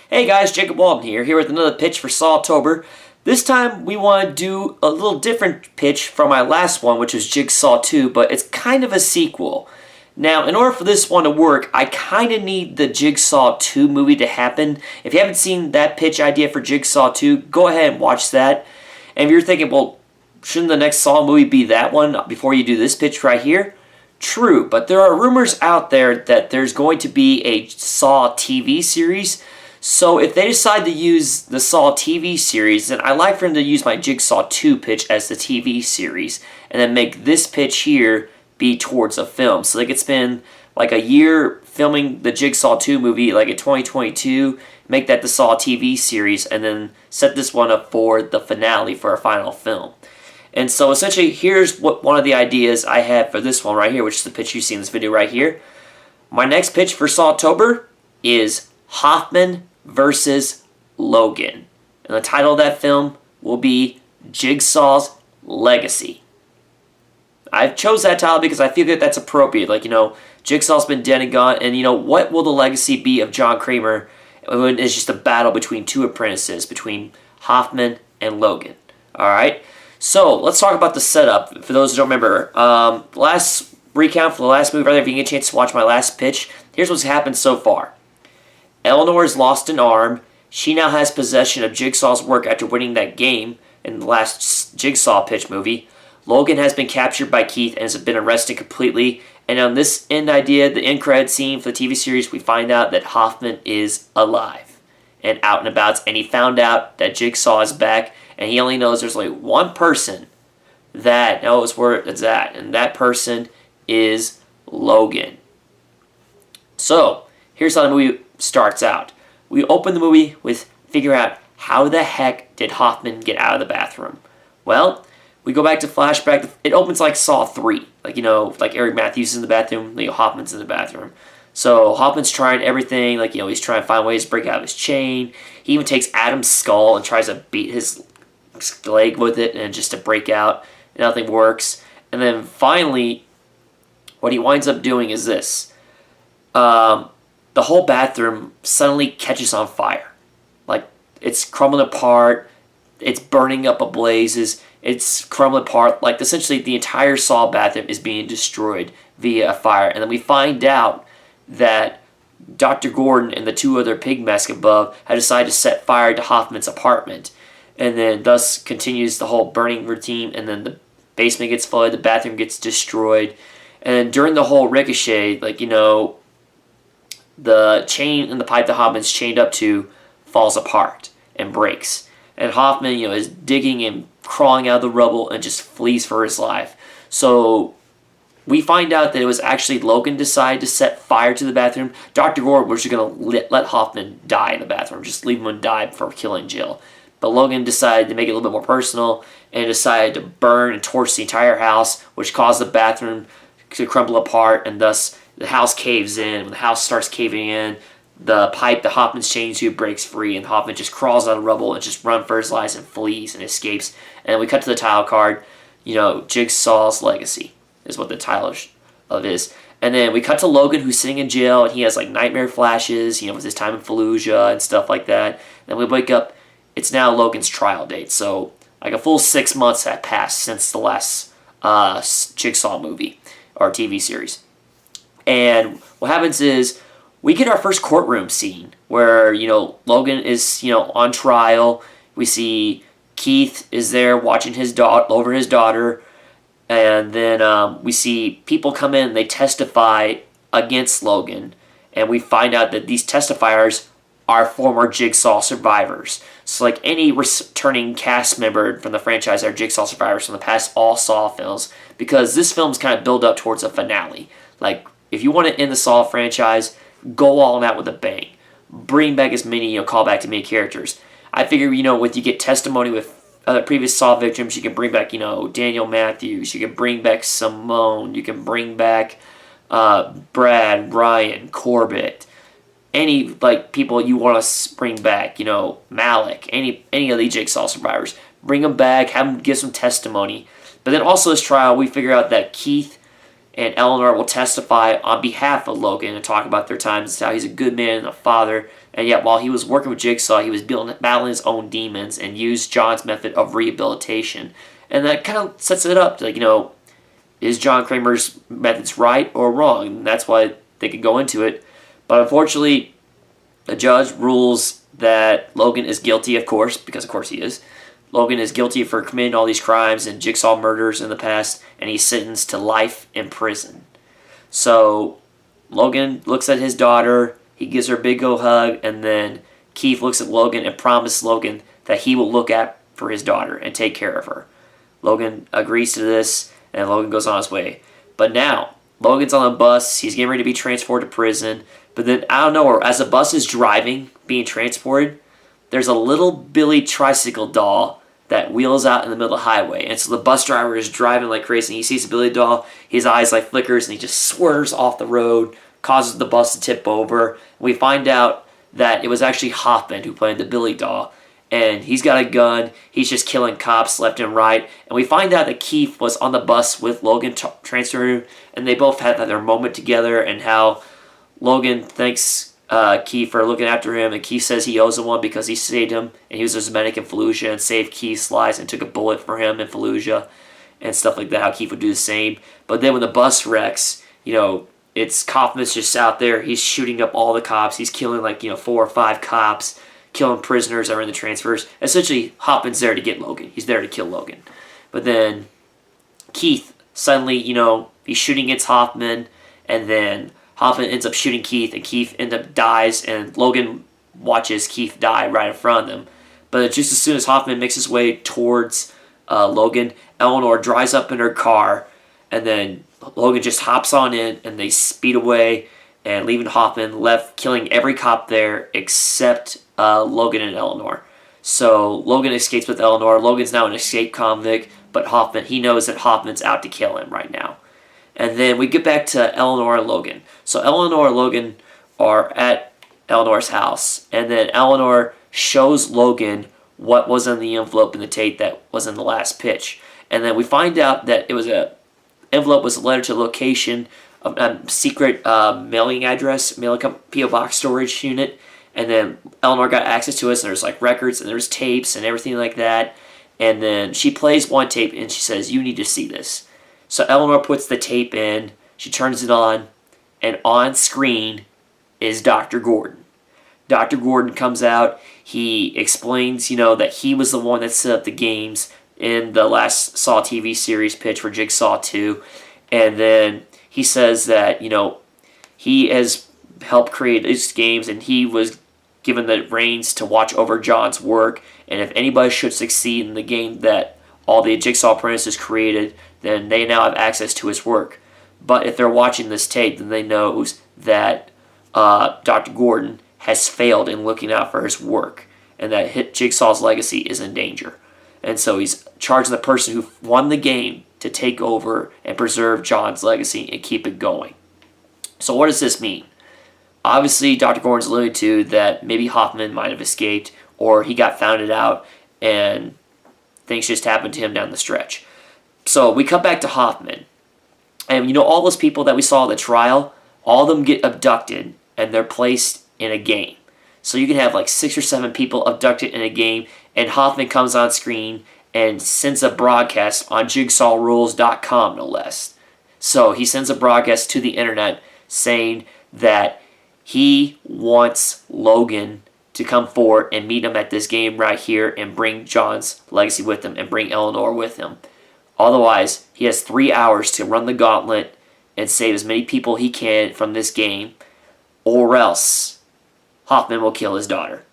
Hey guys, Jacob Walden here with another pitch for SAW-TOBER. This time we want to do a little different pitch from my last one, which was Jigsaw 2, but it's kind of a sequel. Now, in order for this one to work, I kind of need the Jigsaw 2 movie to happen. If you haven't seen that pitch idea for Jigsaw 2, go ahead and watch that. And if you're thinking, well, shouldn't the next Saw movie be that one before you do this pitch right here? True, but there are rumors out there that there's going to be a Saw TV series. So if they decide to use the Saw TV series, then I'd like for them to use my Jigsaw 2 pitch as the TV series, and then make this pitch here be towards a film. So they could spend like a year filming the Jigsaw 2 movie, like in 2022, make that the Saw TV series, and then set this one up for the finale for a final film. And so essentially, here's what one of the ideas I have for this one right here, which is the pitch you see in this video right here. My next pitch for SAW-TOBER is Hoffman versus Logan. And the title of that film will be Jigsaw's Legacy. I've chose that title because I feel that that's appropriate. Like, Jigsaw's been dead and gone, and what will the legacy be of John Kramer when it's just a battle between two apprentices, between Hoffman and Logan. Alright? So, let's talk about the setup. For those who don't remember, last recount for the last movie, rather, if you get a chance to watch my last pitch, here's what's happened so far. Eleanor has lost an arm. She now has possession of Jigsaw's work after winning that game in the last Jigsaw pitch movie. Logan has been captured by Keith and has been arrested completely. And on this end idea, the end credit scene for the TV series, we find out that Hoffman is alive and out and about. And he found out that Jigsaw is back, and he only knows there's only one person that knows where it's at, and that person is Logan. So, here's how the movie starts out. We open the movie with figure out how the heck did Hoffman get out of the bathroom. Well, we go back to flashback. It opens like Saw 3. Like Eric Matthews is in the bathroom, Hoffman's in the bathroom. So Hoffman's trying everything, he's trying to find ways to break out of his chain. He even takes Adam's skull and tries to beat his leg with it and just to break out. Nothing works. And then finally, what he winds up doing is this. The whole bathroom suddenly catches on fire. Like, it's crumbling apart. It's burning up ablazes. It's crumbling apart. Like, essentially, the entire Saw bathroom is being destroyed via a fire. And then we find out that Dr. Gordon and the two other pig masks above have decided to set fire to Hoffman's apartment. And then thus continues the whole burning routine. And then the basement gets flooded. The bathroom gets destroyed. And during the whole ricochet, the chain and the pipe that Hoffman's chained up to falls apart and breaks. And Hoffman, is digging and crawling out of the rubble and just flees for his life. So we find out that it was actually Logan decided to set fire to the bathroom. Dr. Gordon was just going to let Hoffman die in the bathroom, just leave him and die for killing Jill. But Logan decided to make it a little bit more personal and decided to burn and torch the entire house, which caused the bathroom to crumble apart, and thus the house caves in. When the house starts caving in, the pipe that Hoffman's chained to breaks free, and Hoffman just crawls out of the rubble and just runs for his life and flees and escapes. And we cut to the title card, Jigsaw's Legacy is what the title of it is. And then we cut to Logan, who's sitting in jail, and he has nightmare flashes, with his time in Fallujah and stuff like that. Then we wake up, it's now Logan's trial date. So a full 6 months have passed since the last Jigsaw movie or TV series. And what happens is we get our first courtroom scene where, Logan is, on trial. We see Keith is there watching over his daughter. And then we see people come in and they testify against Logan. And we find out that these testifiers are former Jigsaw survivors. So like any returning cast member from the franchise are Jigsaw survivors from the past all Saw films. Because this film's kind of built up towards a finale. If you want to end the Saw franchise, go all out with a bang. Bring back as many, callback to many characters. I figure, with you get testimony with previous Saw victims, you can bring back, Daniel Matthews. You can bring back Simone. You can bring back Brad, Ryan, Corbett. Any, people you want to bring back, Malik. Any of the Jigsaw survivors. Bring them back, have them give some testimony. But then also this trial, we figure out that Keith and Eleanor will testify on behalf of Logan and talk about their times, how he's a good man and a father, And yet, while he was working with Jigsaw, he was battling his own demons and used John's method of rehabilitation. And that kind of sets it up to, like, is John Kramer's methods right or wrong? And that's why they could go into it. But unfortunately, the judge rules that Logan is guilty, of course, because of course he is. Logan is guilty for committing all these crimes and Jigsaw murders in the past, and he's sentenced to life in prison. So Logan looks at his daughter, he gives her a big old hug, and then Keith looks at Logan and promises Logan that he will look out for his daughter and take care of her. Logan agrees to this, and Logan goes on his way. But now, Logan's on a bus, he's getting ready to be transported to prison, but then out of nowhere, as the bus is driving, being transported, there's a little Billy tricycle doll that wheels out in the middle of the highway. And so the bus driver is driving like crazy, and he sees the Billy doll, his eyes like flickers, and he just swerves off the road, causes the bus to tip over. And we find out that it was actually Hoffman who played the Billy doll, and he's got a gun, he's just killing cops left and right. And we find out that Keith was on the bus with Logan transferring, and they both had their moment together, and how Logan thanks Keith for looking after him, and Keith says he owes him one because he saved him, and he was his medic in Fallujah and saved Keith's lives and took a bullet for him in Fallujah and stuff like that, how Keith would do the same. But then when the bus wrecks, it's Kaufman's just out there, he's shooting up all the cops, he's killing 4 or 5 cops, killing prisoners that are in the transfers. Essentially, Hoffman's there to get Logan. He's there to kill Logan. But then Keith suddenly, he's shooting against Hoffman, and then Hoffman ends up shooting Keith, and Keith ends up dies, and Logan watches Keith die right in front of them. But just as soon as Hoffman makes his way towards Logan, Eleanor drives up in her car, and then Logan just hops on in, and they speed away, and leaving Hoffman left, killing every cop there except Logan and Eleanor. So Logan escapes with Eleanor. Logan's now an escaped convict, but he knows that Hoffman's out to kill him right now. And then we get back to Eleanor and Logan. So Eleanor and Logan are at Eleanor's house, and then Eleanor shows Logan what was in the envelope in the tape that was in the last pitch. And then we find out that envelope was a letter to the location of a secret mailing address, mailing P.O. Box storage unit. And then Eleanor got access to us, and there's records, and there's tapes and everything like that. And then she plays one tape, and she says, "You need to see this." So Eleanor puts the tape in, she turns it on, and on screen is Dr. Gordon. Dr. Gordon comes out, he explains, that he was the one that set up the games in the last Saw TV series pitch for Jigsaw 2, and then he says that, he has helped create these games, and he was given the reins to watch over John's work, and if anybody should succeed in the game that all the Jigsaw apprentices created, then they now have access to his work. But if they're watching this tape, then they know that Dr. Gordon has failed in looking out for his work, and that Jigsaw's legacy is in danger. And so he's charging the person who won the game to take over and preserve John's legacy and keep it going. So what does this mean? Obviously, Dr. Gordon's alluding to that maybe Hoffman might have escaped, or he got found out, and things just happened to him down the stretch. So we come back to Hoffman. And all those people that we saw at the trial, all of them get abducted, and they're placed in a game. So you can have 6 or 7 people abducted in a game, and Hoffman comes on screen and sends a broadcast on jigsawrules.com, no less. So he sends a broadcast to the internet saying that he wants Logan to come forward and meet him at this game right here and bring John's legacy with him and bring Eleanor with him. Otherwise, he has 3 hours to run the gauntlet and save as many people he can from this game, or else Hoffman will kill his daughter.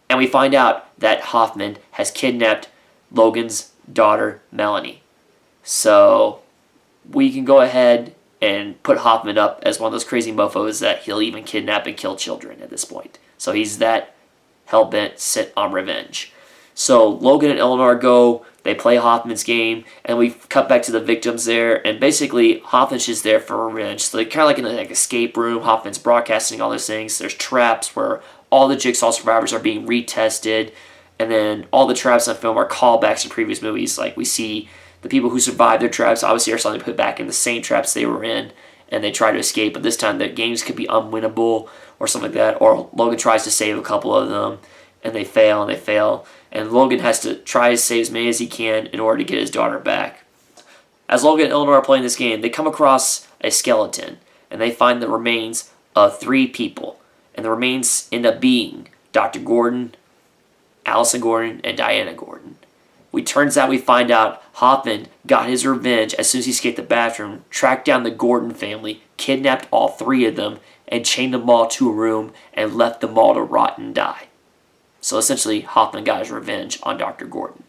And we find out that Hoffman has kidnapped Logan's daughter, Melanie. So we can go ahead and put Hoffman up as one of those crazy mofos that he'll even kidnap and kill children at this point. So he's that hell-bent set on revenge. So Logan and Eleanor go, they play Hoffman's game, and we cut back to the victims there, and basically Hoffman's just there for revenge. So they're kind of like in an escape room. Hoffman's broadcasting all those things. There's traps where all the Jigsaw survivors are being retested, and then all the traps on film are callbacks to previous movies. We see the people who survived their traps obviously are suddenly put back in the same traps they were in, and they try to escape, but this time their games could be unwinnable or something like that, or Logan tries to save a couple of them, and they fail, and Logan has to try to save as many as he can in order to get his daughter back. As Logan and Eleanor are playing this game, they come across a skeleton, and they find the remains of 3 people, and the remains end up being Dr. Gordon, Allison Gordon, and Diana Gordon. Turns out we find out Hoffman got his revenge as soon as he escaped the bathroom, tracked down the Gordon family, kidnapped all 3 of them, and chained them all to a room and left them all to rot and die. So essentially, Hoffman got his revenge on Dr. Gordon.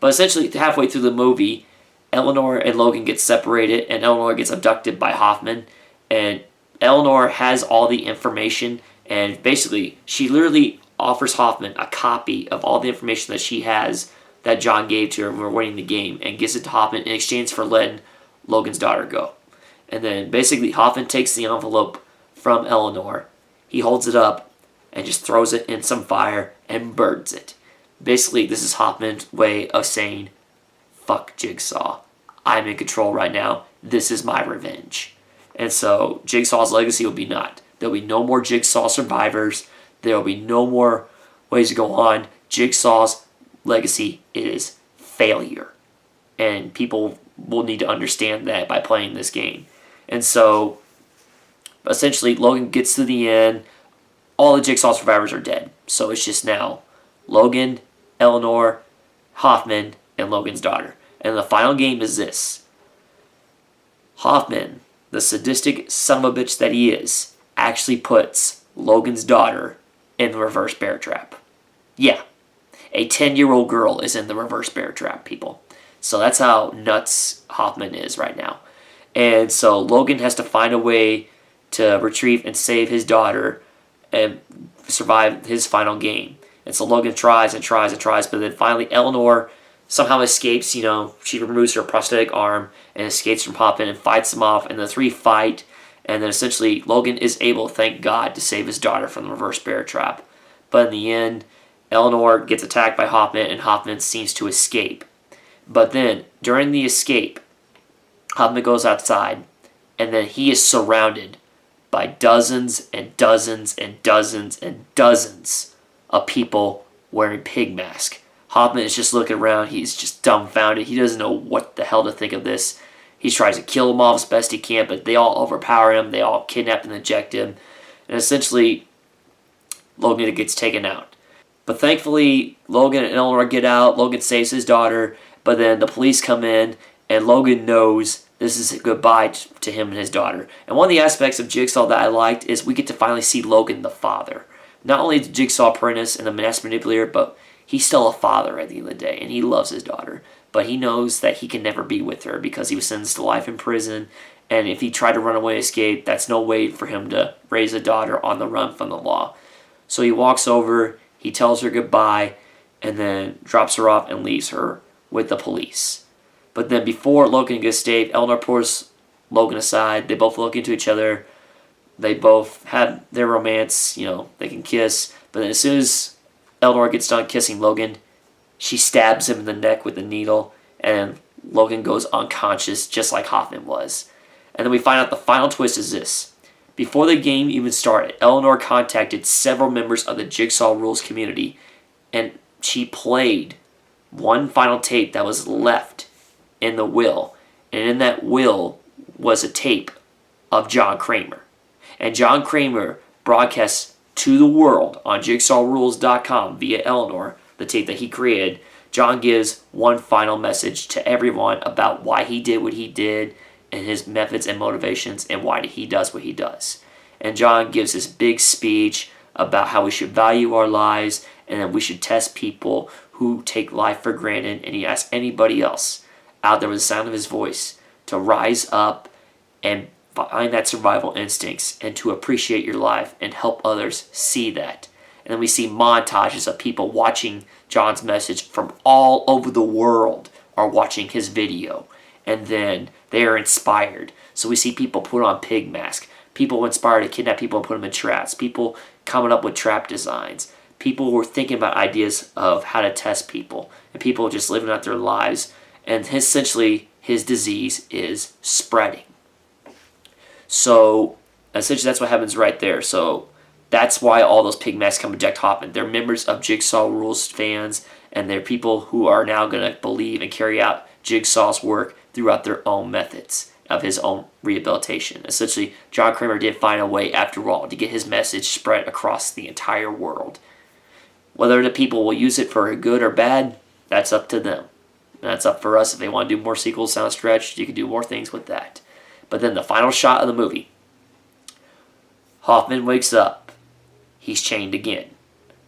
But essentially, halfway through the movie, Eleanor and Logan get separated, and Eleanor gets abducted by Hoffman, and Eleanor has all the information, and basically, she literally offers Hoffman a copy of all the information that she has that John gave to her when we were winning the game, and gives it to Hoffman in exchange for letting Logan's daughter go. And then basically, Hoffman takes the envelope from Eleanor, he holds it up, and just throws it in some fire and burns it. Basically, this is Hoffman's way of saying, fuck Jigsaw. I'm in control right now. This is my revenge. And so Jigsaw's legacy will be not. There'll be no more Jigsaw survivors. There will be no more ways to go on. Jigsaw's legacy is failure. And people will need to understand that by playing this game. And so essentially Logan gets to the end. All the Jigsaw survivors are dead. So it's just now Logan, Eleanor, Hoffman, and Logan's daughter. And the final game is this. Hoffman, the sadistic son of a bitch that he is, actually puts Logan's daughter in the reverse bear trap. Yeah, a 10-year-old girl is in the reverse bear trap, people. So that's how nuts Hoffman is right now. And so Logan has to find a way to retrieve and save his daughter and survive his final game. And so Logan tries and tries and tries, but then finally Eleanor somehow escapes. She removes her prosthetic arm and escapes from Hoffman and fights him off, and the 3 fight, and then essentially Logan is able, thank God, to save his daughter from the reverse bear trap. But in the end, Eleanor gets attacked by Hoffman, and Hoffman seems to escape. But then, during the escape, Hoffman goes outside, and then he is surrounded by dozens and dozens and dozens and dozens of people wearing pig masks. Hoffman is just looking around. He's just dumbfounded. He doesn't know what the hell to think of this. He tries to kill them all as best he can, but they all overpower him. They all kidnap and eject him. And essentially, Logan gets taken out. But thankfully, Logan and Eleanor get out. Logan saves his daughter. But then the police come in, and Logan knows this is goodbye to him and his daughter. And one of the aspects of Jigsaw that I liked is we get to finally see Logan the father. Not only the Jigsaw apprentice and the master manipulator, but he's still a father at the end of the day, and he loves his daughter. But he knows that he can never be with her because he was sentenced to life in prison, and if he tried to run away and escape, that's no way for him to raise a daughter on the run from the law. So he walks over, he tells her goodbye, and then drops her off and leaves her with the police. But then before Logan gets saved, Eleanor pulls Logan aside. They both look into each other. They both have their romance, they can kiss. But then as soon as Eleanor gets done kissing Logan, she stabs him in the neck with a needle, and Logan goes unconscious just like Hoffman was. And then we find out the final twist is this. Before the game even started, Eleanor contacted several members of the Jigsaw Rules community, and she played one final tape that was left in the will. And in that will was a tape of John Kramer. And John Kramer broadcasts to the world on JigsawRules.com via Eleanor, the tape that he created. John gives one final message to everyone about why he did what he did and his methods and motivations and why he does what he does. And John gives this big speech about how we should value our lives and that we should test people who take life for granted. And he asks anybody else out there with the sound of his voice to rise up and find that survival instincts and to appreciate your life and help others see that. And then we see montages of people watching John's message from all over the world are watching his video. And then they are inspired. So we see people put on pig masks. People inspired to kidnap people and put them in traps. People coming up with trap designs. People were thinking about ideas of how to test people. And people just living out their lives. And essentially, his disease is spreading. So essentially that's what happens right there. So that's why all those pig masks come to Jack Hoffman. They're members of Jigsaw Rules fans, and they're people who are now going to believe and carry out Jigsaw's work throughout their own methods of his own rehabilitation. Essentially, John Kramer did find a way, after all, to get his message spread across the entire world. Whether the people will use it for good or bad, that's up to them. That's up for us. If they want to do more sequels, sound stretched, you can do more things with that. But then the final shot of the movie. Hoffman wakes up. He's chained again.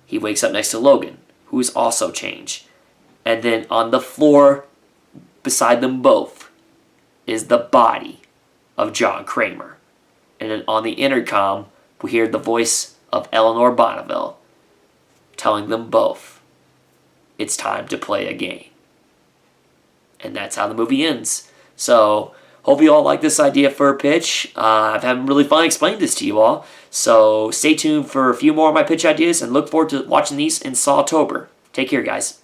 He wakes up next to Logan, who is also chained. And then on the floor beside them both is the body of John Kramer. And then on the intercom, we hear the voice of Eleanor Bonneville telling them both, it's time to play a game. And that's how the movie ends. So, hope you all like this idea for a pitch. I've had really fun explaining this to you all. So, stay tuned for a few more of my pitch ideas and look forward to watching these in SAW-TOBER. Take care, guys.